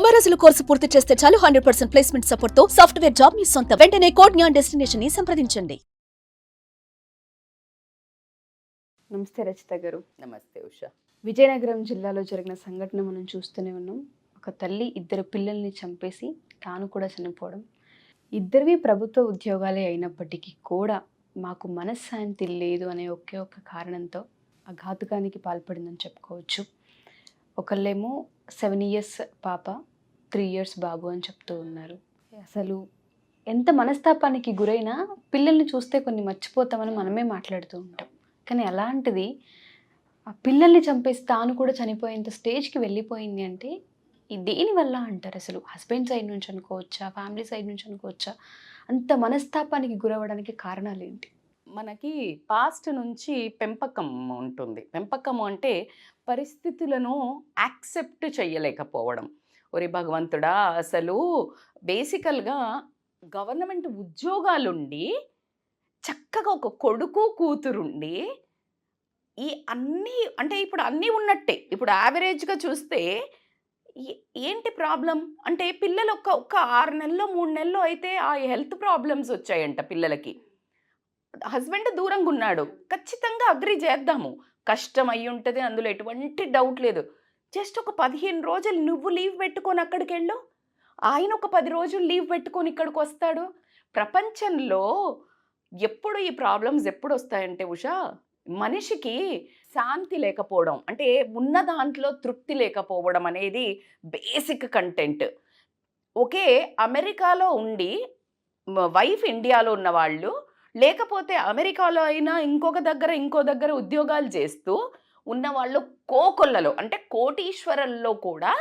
90 రోజుల కోర్సు పూర్తి చేస్తే చాలు 100% ప్లేస్మెంట్ సపోర్ట్ తో సాఫ్ట్వేర్ జాబ్ మీ సొంతం. వెంటనే కోడ్ జ్ఞాన్ డెస్టినేషన్ ని సంప్రదించండి. నమస్తే రచిత గారు. నమస్తే ఉషా. విజయనగరం జిల్లాలో జరిగిన సంఘటన మనం చూస్తూనే ఉన్నాం. ఒక తల్లి 2 పిల్లల్ని చంపేసి తాను కూడా చనిపోవడం. ఇద్దరివి ప్రభుత్వ ఉద్యోగాలే అయినప్పటికీ కూడా మాకు మనశ్శాంతి లేదు అనే ఒకే ఒక్క కారణంతో ఆ ఘాతుకానికి పాల్పడిందని చెప్పుకోవచ్చు. ఒకళ్ళేమో 7 years పాప, 3 years బాబు అని చెప్తూ ఉన్నారు. అసలు ఎంత మనస్తాపానికి గురైనా పిల్లల్ని చూస్తే కొన్ని మర్చిపోతామని మనమే మాట్లాడుతూ ఉంటాం. కానీ అలాంటిది ఆ పిల్లల్ని చంపేసి తాను కూడా చనిపోయేంత స్టేజ్కి వెళ్ళిపోయింది అంటే దేనివల్ల అంటారు? అసలు హస్బెండ్ సైడ్ నుంచి అనుకోవచ్చా, ఫ్యామిలీ సైడ్ నుంచి అనుకోవచ్చా? అంత మనస్తాపానికి గురవడానికి కారణాలు ఏంటి? మనకి పాస్ట్ నుంచి పెంపకం ఉంటుంది. పెంపకం అంటే పరిస్థితులను యాక్సెప్ట్ చేయలేకపోవడం. ఒరే భగవంతుడా, అసలు బేసికల్గా గవర్నమెంట్ ఉద్యోగాలుండి చక్కగా ఒక కొడుకు కూతురుండి ఈ అన్నీ అంటే ఇప్పుడు అన్నీ ఉన్నట్టే. ఇప్పుడు యావరేజ్గా చూస్తే ఏంటి ప్రాబ్లం అంటే పిల్లలు ఒక 6 నెలల్లో 3 నెలల్లో అయితే ఆ హెల్త్ ప్రాబ్లమ్స్ వచ్చాయంట పిల్లలకి. హస్బెండ్ దూరంగా ఉన్నాడు, ఖచ్చితంగా అగ్రి చేద్దాము, కష్టం అయి ఉంటుంది, అందులో ఎటువంటి డౌట్ లేదు. జస్ట్ ఒక 15 రోజులు నువ్వు లీవ్ పెట్టుకొని అక్కడికి వెళ్ళు, ఆయన ఒక 10 రోజులు లీవ్ పెట్టుకొని ఇక్కడికి వస్తాడు. ప్రపంచంలో ఎప్పుడు ఈ ప్రాబ్లమ్స్ ఎప్పుడు వస్తాయంటే ఉషా, మనిషికి శాంతి లేకపోవడం అంటే ఉన్న దాంట్లో తృప్తి లేకపోవడం అనేది బేసిక్ కంటెంట్. ఒకే అమెరికాలో ఉండి వైఫ్ ఇండియాలో ఉన్న వాళ్ళు, లేకపోతే అమెరికాలో అయినా ఇంకో దగ్గర ఉద్యోగాలు చేస్తూ ఉన్నవాళ్ళు కోకొల్లలో అంటే కోటీశ్వరుల్లో కూడా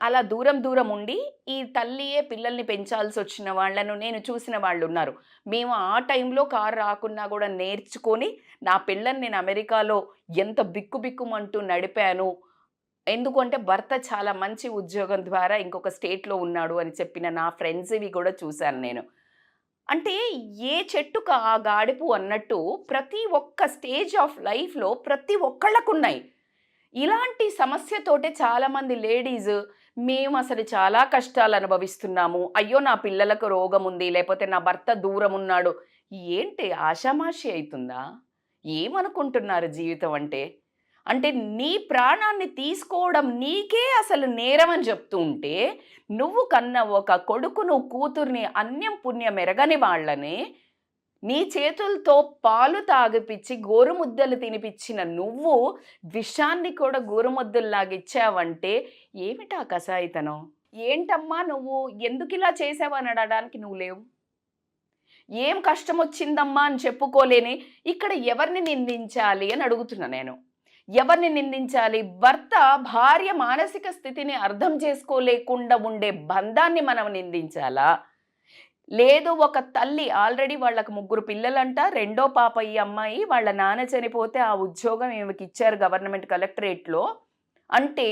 అలా దూరం ఉండి ఈ తల్లియే పిల్లల్ని పెంచాల్సి వచ్చిన వాళ్ళను నేను చూసిన వాళ్ళు ఉన్నారు. మేము ఆ టైంలో కారు రాకున్నా కూడా నేర్చుకొని నా పిల్లని నేను అమెరికాలో ఎంత బిక్కుమంటూ నడిపాను. ఎందుకంటే భర్త చాలా మంచి ఉద్యోగం ద్వారా ఇంకొక స్టేట్లో ఉన్నాడు అని చెప్పిన నా ఫ్రెండ్స్వి కూడా చూశాను నేను. అంటే ఏ చెట్టుకు ఆ గాడిపు అన్నట్టు ప్రతి ఒక్క స్టేజ్ ఆఫ్ లైఫ్లో ప్రతి ఒక్కళ్ళకు ఉన్నాయి. ఇలాంటి సమస్యతోటే చాలామంది లేడీస్ మేము అసలు చాలా కష్టాలు అనుభవిస్తున్నాము, అయ్యో నా పిల్లలకు రోగం ఉంది, లేకపోతే నా భర్త దూరం ఉన్నాడు. ఏంటి ఆషామాషి అవుతుందా? ఏమనుకుంటున్నారు జీవితం అంటే? అంటే నీ ప్రాణాన్ని తీసుకోవడం నీకే అసలు నేరం అని చెప్తూ ఉంటే, నువ్వు కన్న ఒక కొడుకును కూతుర్ని అన్యం పుణ్యం ఎరగని వాళ్ళని నీ చేతులతో పాలు తాగిపిచ్చి గోరుముద్దలు తినిపించిన నువ్వు విషాన్ని కూడా గోరుముద్దల్లాగా ఇచ్చావంటే ఏమిటా కసాయితనం? ఏంటమ్మా నువ్వు ఎందుకు ఇలా చేసావని అడగడానికి నువ్వు లేవు. ఏం కష్టం వచ్చిందమ్మా అని చెప్పుకోలేని ఇక్కడ ఎవరిని నిందించాలి అని అడుగుతున్నా నేను. ఎవరిని నిందించాలి? భర్త భార్య మానసిక స్థితిని అర్థం చేసుకోలేకుండా ఉండే బంధాన్ని మనం నిందించాలా? లేదు ఒక తల్లి ఆల్రెడీ వాళ్ళకు 3 పిల్లలంట, 2వ పాప ఈ అమ్మాయి, వాళ్ళ నాన్న చనిపోతే ఆ ఉద్యోగం ఈమెకి ఇచ్చారు గవర్నమెంట్ కలెక్టరేట్లో అంటే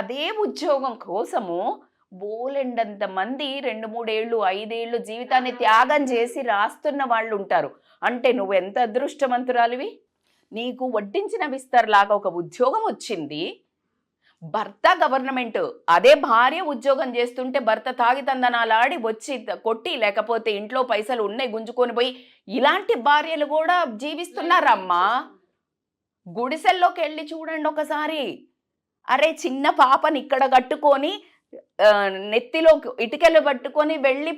అదే ఉద్యోగం కోసము బోలెండంత మంది 2-3 ఏళ్ళు 5 ఏళ్ళు జీవితాన్ని త్యాగం చేసి రాస్తున్న వాళ్ళు ఉంటారు. అంటే నువ్వు ఎంత అదృష్టవంతురాలివి, నీకు వడ్డించిన విస్తర్లాగా ఒక ఉద్యోగం వచ్చింది. భర్త గవర్నమెంట్, అదే భార్య ఉద్యోగం చేస్తుంటే భర్త తాగితందనాలాడి వచ్చి కొట్టి, లేకపోతే ఇంట్లో పైసలు ఉన్నాయి గుంజుకొని పోయి ఇలాంటి భార్యలు కూడా జీవిస్తున్నారమ్మా. గుడిసెల్లోకి వెళ్ళి చూడండి ఒకసారి. అరే చిన్న పాపని ఇక్కడ కట్టుకొని నెత్తిలో ఇటుకలు పట్టుకొని వెళ్ళి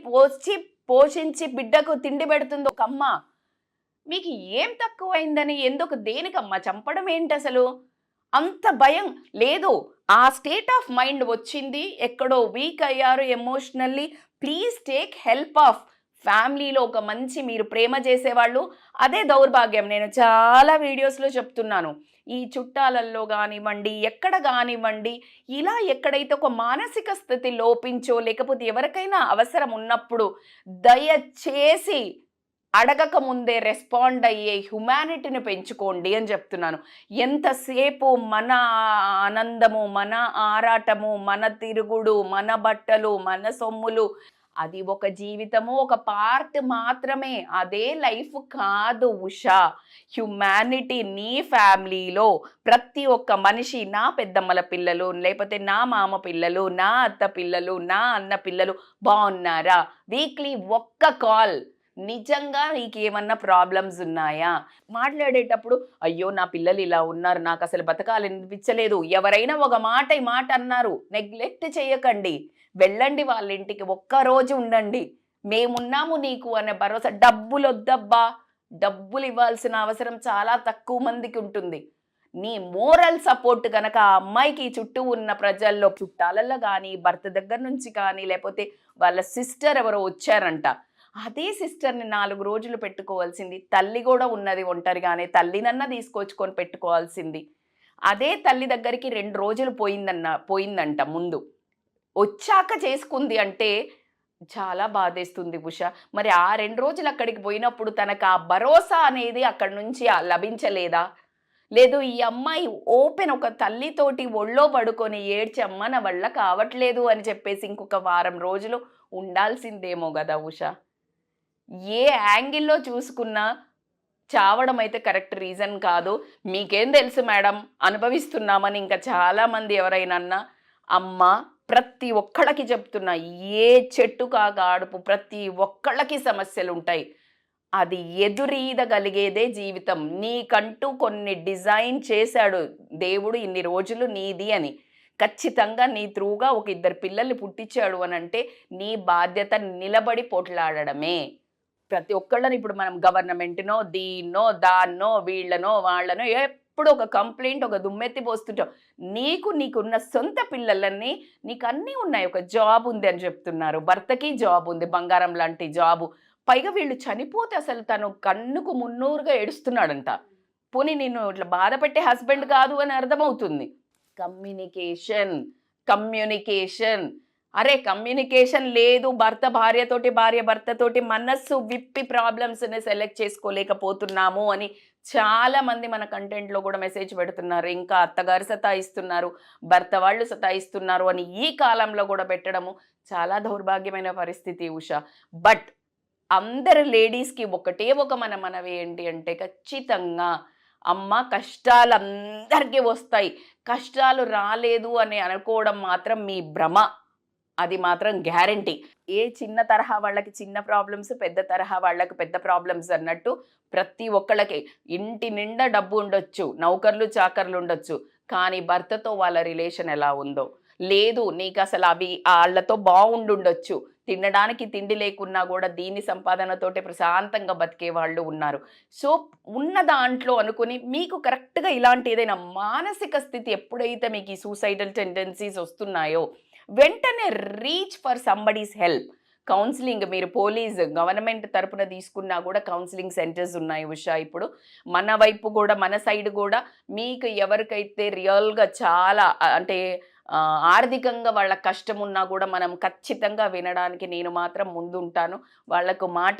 పోషించి బిడ్డకు తిండి పెడుతుంది ఒక అమ్మ. మీకు ఏం తక్కువైందని, ఎందుకు దేనికమ్మా చంపడం ఏంటి? అసలు అంత భయం లేదు. ఆ స్టేట్ ఆఫ్ మైండ్ వచ్చింది, ఎక్కడో వీక్ అయ్యారు emotionally. Please take help of ఫ్యామిలీలో ఒక మంచి మీరు ప్రేమ చేసేవాళ్ళు. అదే దౌర్భాగ్యం. నేను చాలా వీడియోస్లో చెప్తున్నాను, ఈ చుట్టాలల్లో కానివ్వండి ఎక్కడ కానివ్వండి, ఇలా ఎక్కడైతే ఒక మానసిక స్థితి లోపించో లేకపోతే ఎవరికైనా అవసరం ఉన్నప్పుడు దయచేసి అడగక ముందే రెస్పాండ్ అయ్యే హ్యుమానిటీని పెంచుకోండి అని చెప్తున్నాను. ఎంతసేపు మన ఆనందము, మన ఆరాటము, మన తిరుగుడు, మన బట్టలు, మన సొమ్ములు అది ఒక జీవితము, ఒక పార్ట్ మాత్రమే, అదే లైఫ్ కాదు ఉషా. హ్యుమానిటీ, నీ ఫ్యామిలీలో ప్రతి ఒక్క మనిషి, నా పెద్దమ్మల పిల్లలు, లేకపోతే నా మామ పిల్లలు, నా అత్త పిల్లలు, నా అన్న పిల్లలు బాగున్నారా? వీక్లీ ఒక్క కాల్, నిజంగా నీకేమన్నా ప్రాబ్లమ్స్ ఉన్నాయా? మాట్లాడేటప్పుడు అయ్యో నా పిల్లలు ఇలా ఉన్నారు, నాకు అసలు బతకాలనిపించలేదు, ఎవరైనా ఒక మాట అన్నారు, నెగ్లెక్ట్ చేయకండి. వెళ్ళండి వాళ్ళ ఇంటికి, ఒక్కరోజు ఉండండి, మేమున్నాము నీకు అనే భరోసా. డబ్బులు వద్దబ్బా, డబ్బులు ఇవ్వాల్సిన అవసరం చాలా తక్కువ మందికి ఉంటుంది. నీ మోరల్ సపోర్ట్ కనుక ఆ అమ్మాయికి చుట్టూ ఉన్న ప్రజల్లో, చుట్టాలల్లో కానీ, భర్త దగ్గర నుంచి కానీ, లేకపోతే వాళ్ళ సిస్టర్ ఎవరో వచ్చారంట, అదే సిస్టర్ని 4 రోజులు పెట్టుకోవాల్సింది. తల్లి కూడా ఉన్నది ఒంటరిగానే, తల్లినన్నా తీసుకొచ్చుకొని పెట్టుకోవాల్సింది. అదే తల్లి దగ్గరికి 2 రోజులు పోయిందంట ముందు, వచ్చాక చేసుకుంది అంటే చాలా బాధేస్తుంది ఉష. మరి ఆ 2 రోజులు అక్కడికి పోయినప్పుడు తనకు ఆ భరోసా అనేది అక్కడి నుంచి లభించలేదా? లేదు ఈ అమ్మాయి ఓపెన్ ఒక తల్లితోటి ఒళ్ళో పడుకొని ఏడ్చి అమ్మ నా వల్ల కావట్లేదు అని చెప్పేసి ఇంకొక వారం రోజులు ఉండాల్సిందేమో కదా ఉష. ఏ యాంగిల్లో చూసుకున్నా చావడం అయితే కరెక్ట్ రీజన్ కాదు. మీకేం తెలుసు మేడం, అనుభవిస్తున్నామని ఇంకా చాలామంది ఎవరైనా అన్నా, అమ్మ ప్రతి ఒక్కళ్ళకి చెప్తున్నా, ఏ చెట్టు కాగాడుపు, ప్రతి ఒక్కళ్ళకి సమస్యలు ఉంటాయి. అది ఎదురీదగలిగేదే జీవితం. నీకంటూ కొన్ని డిజైన్ చేశాడు దేవుడు, ఇన్ని రోజులు నీది అని. ఖచ్చితంగా నీ త్రూగా ఒక 2 పిల్లల్ని పుట్టించాడు అని అంటే నీ బాధ్యత నిలబడి పోట్లాడడమే. ప్రతి ఒక్కళ్ళని ఇప్పుడు మనం గవర్నమెంట్నో, దీన్నో, దాన్నో, వీళ్ళనో, వాళ్ళనో ఎప్పుడు ఒక కంప్లైంట్, ఒక దుమ్మెత్తి పోస్తుంటాం. నీకున్న సొంత పిల్లలన్నీ, నీకు అన్నీ ఉన్నాయి. ఒక జాబ్ ఉంది అని చెప్తున్నారు, భర్తకి జాబ్ ఉంది, బంగారం లాంటి జాబు. పైగా వీళ్ళు చనిపోతే అసలు తను కన్నుకు మున్నూరుగా ఏడుస్తున్నాడంట. పోనీ నేను ఇట్లా బాధ పెట్టే హస్బెండ్ కాదు అని అర్థమవుతుంది. కమ్యూనికేషన్. అరే కమ్యూనికేషన్ లేదు, భర్త భార్యతోటి, భార్య భర్తతోటి మనస్సు విప్పి ప్రాబ్లమ్స్ని సెలెక్ట్ చేసుకోలేకపోతున్నాము అని చాలామంది మన కంటెంట్లో కూడా మెసేజ్ పెడుతున్నారు. ఇంకా అత్తగారు సతాయిస్తున్నారు, భర్త వాళ్ళు సతాయిస్తున్నారు అని ఈ కాలంలో కూడా పెట్టడము చాలా దౌర్భాగ్యమైన పరిస్థితి ఉష. బట్ అందరు లేడీస్కి ఒకటే ఒక మనవి ఏంటి అంటే, ఖచ్చితంగా అమ్మ కష్టాలు అందరికీ వస్తాయి, కష్టాలు రాలేదు అని అనుకోవడం మాత్రం మీ భ్రమ. అది మాత్రం గ్యారంటీ. ఏ చిన్న తరహా వాళ్ళకి చిన్న ప్రాబ్లమ్స్, పెద్ద తరహా వాళ్ళకి పెద్ద ప్రాబ్లమ్స్ అన్నట్టు ప్రతి ఒక్కళ్ళకి ఇంటి నిండా డబ్బు ఉండొచ్చు, నౌకర్లు చాకర్లు ఉండొచ్చు, కానీ భర్తతో వాళ్ళ రిలేషన్ ఎలా ఉందో లేదు. నీకు అసలు అవి వాళ్ళతో బాగుండుండొచ్చు, తినడానికి తిండి లేకున్నా కూడా దీని సంపాదనతోటి ప్రశాంతంగా బతికే వాళ్ళు ఉన్నారు. సో ఉన్న దాంట్లో అనుకుని మీకు కరెక్ట్గా ఇలాంటి ఏదైనా మానసిక స్థితి ఎప్పుడైతే మీకు ఈ సూసైడల్ టెండెన్సీస్ వస్తున్నాయో, వెంటనే reach for somebody's help. Counselling మీరు పోలీస్ గవర్నమెంట్ తరపున తీసుకున్నా కూడా కౌన్సిలింగ్ సెంటర్స్ ఉన్నాయి ఉషా. ఇప్పుడు మన వైపు కూడా, మన సైడ్ కూడా మీకు ఎవరికైతే రియల్గా చాలా అంటే ఆర్థికంగా వాళ్ళ కష్టం ఉన్నా కూడా మనం ఖచ్చితంగా వినడానికి నేను మాత్రం ముందుంటాను. వాళ్లకు మాట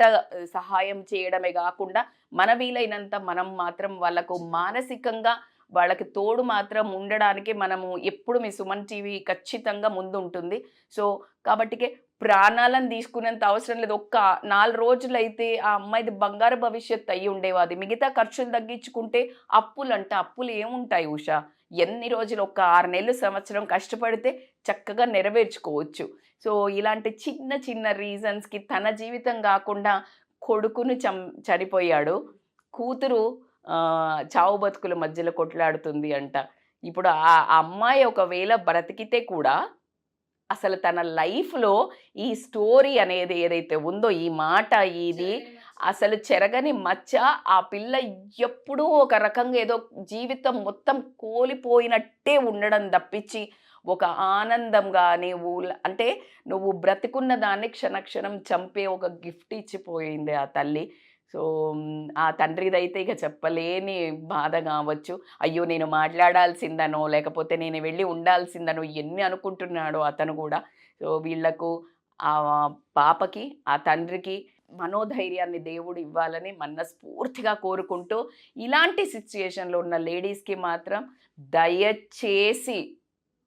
సహాయం చేయడమే కాకుండా మన వీలైనంత మనం మాత్రం వాళ్ళకు మానసికంగా వాళ్ళకి తోడు మాత్రం ఉండడానికి మనము ఎప్పుడు మీ సుమన్ టీవీ ఖచ్చితంగా ముందు ఉంటుంది. సో కాబట్టికే ప్రాణాలను తీసుకునేంత అవసరం లేదు. ఒక్క 4 రోజులైతే ఆ అమ్మాయిది బంగారు భవిష్యత్తు అయ్యి ఉండేవాది. మిగతా ఖర్చులు తగ్గించుకుంటే అప్పులు ఏముంటాయి ఉషా? ఎన్ని రోజులు, ఒక 6 నెలలు, సంవత్సరం కష్టపడితే చక్కగా నెరవేర్చుకోవచ్చు. సో ఇలాంటి చిన్న చిన్న రీజన్స్కి తన జీవితం కాకుండా కొడుకును చనిపోయాడు, కూతురు చావు బతుకుల మధ్యలో కొట్లాడుతుంది అంట. ఇప్పుడు ఆ అమ్మాయి ఒకవేళ బ్రతికితే కూడా అసలు తన లైఫ్లో ఈ స్టోరీ అనేది ఏదైతే ఉందో, ఈ మాట, ఇది అసలు చెరగని మచ్చ. ఆ పిల్ల ఎప్పుడూ ఒక రకంగా ఏదో జీవితం మొత్తం కోల్పోయినట్టే ఉండడం తప్పించి ఒక ఆనందంగా అంటే నువ్వు బ్రతికున్న దాన్ని క్షణక్షణం చంపే ఒక గిఫ్ట్ ఇచ్చిపోయింది ఆ తల్లి. సో ఆ తండ్రిదైతే ఇక చెప్పలేని బాధ కావచ్చు. అయ్యో నేను మాట్లాడాల్సిందనో, లేకపోతే నేను వెళ్ళి ఉండాల్సిందనో ఎన్ని అనుకుంటున్నాడో అతను కూడా. సో వీళ్లకు, ఆ పాపకి, ఆ తండ్రికి మనోధైర్యాన్ని దేవుడు ఇవ్వాలని మనస్ఫూర్తిగా కోరుకుంటూ, ఇలాంటి సిచ్యుయేషన్లో ఉన్న లేడీస్కి మాత్రం దయచేసి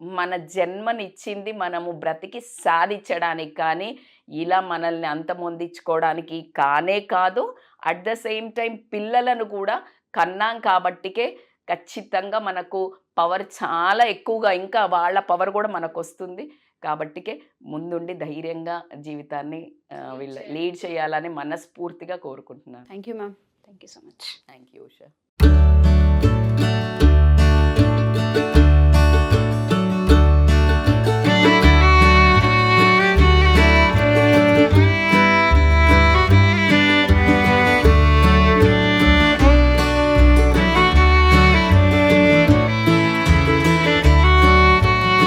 మన జన్మనిచ్చింది మనము బ్రతికి సాధించడానికి కానీ ఇలా మనల్ని అంతమొందించుకోవడానికి కానే కాదు. అట్ ద సేమ్ టైం పిల్లలను కూడా కన్నాం కాబట్టికే ఖచ్చితంగా మనకు పవర్ చాలా ఎక్కువగా, ఇంకా వాళ్ళ పవర్ కూడా మనకు వస్తుంది కాబట్టికే ముందుండి ధైర్యంగా జీవితాన్ని వీళ్ళ లీడ్ చేయాలని మనస్ఫూర్తిగా కోరుకుంటున్నాను. Thank you ma'am. Thank you so much. Thank you Usha.